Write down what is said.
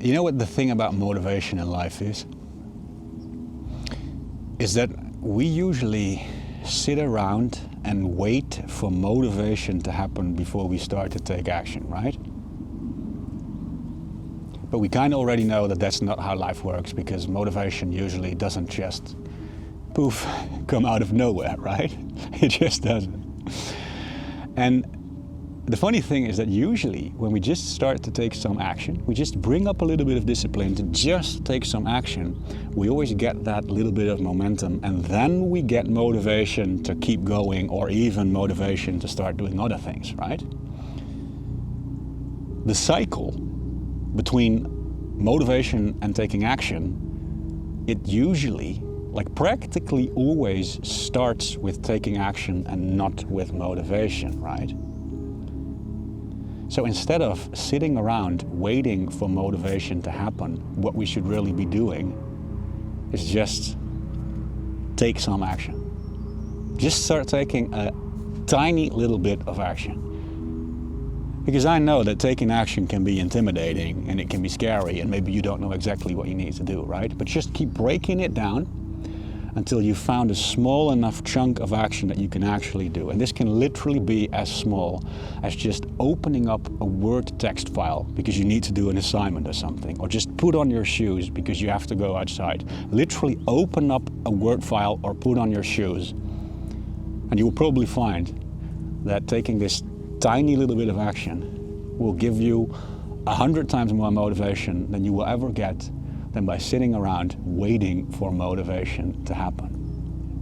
You know what the thing about motivation in life is? Is that we usually sit around and wait for motivation to happen before we start to take action, right? But we kind of already know that that's not how life works, because motivation usually doesn't just poof, come out of nowhere, right? It just doesn't. And the funny thing is that usually when we just start to take some action, we just bring up a little bit of discipline to just take some action, we always get that little bit of momentum, and then we get motivation to keep going, or even motivation to start doing other things, right? The cycle between motivation and taking action, it usually, like practically always, starts with taking action and not with motivation, right? So instead of sitting around waiting for motivation to happen, what we should really be doing is just take some action. Just start taking a tiny little bit of action. Because I know that taking action can be intimidating and it can be scary, and maybe you don't know exactly what you need to do, right? But just keep breaking it down until you found a small enough chunk of action that you can actually do. And this can literally be as small as just opening up a Word text file because you need to do an assignment or something, or just put on your shoes because you have to go outside. Literally open up a Word file or put on your shoes, and you will probably find that taking this tiny little bit of action will give you 100 times more motivation than you will ever get than by sitting around waiting for motivation to happen.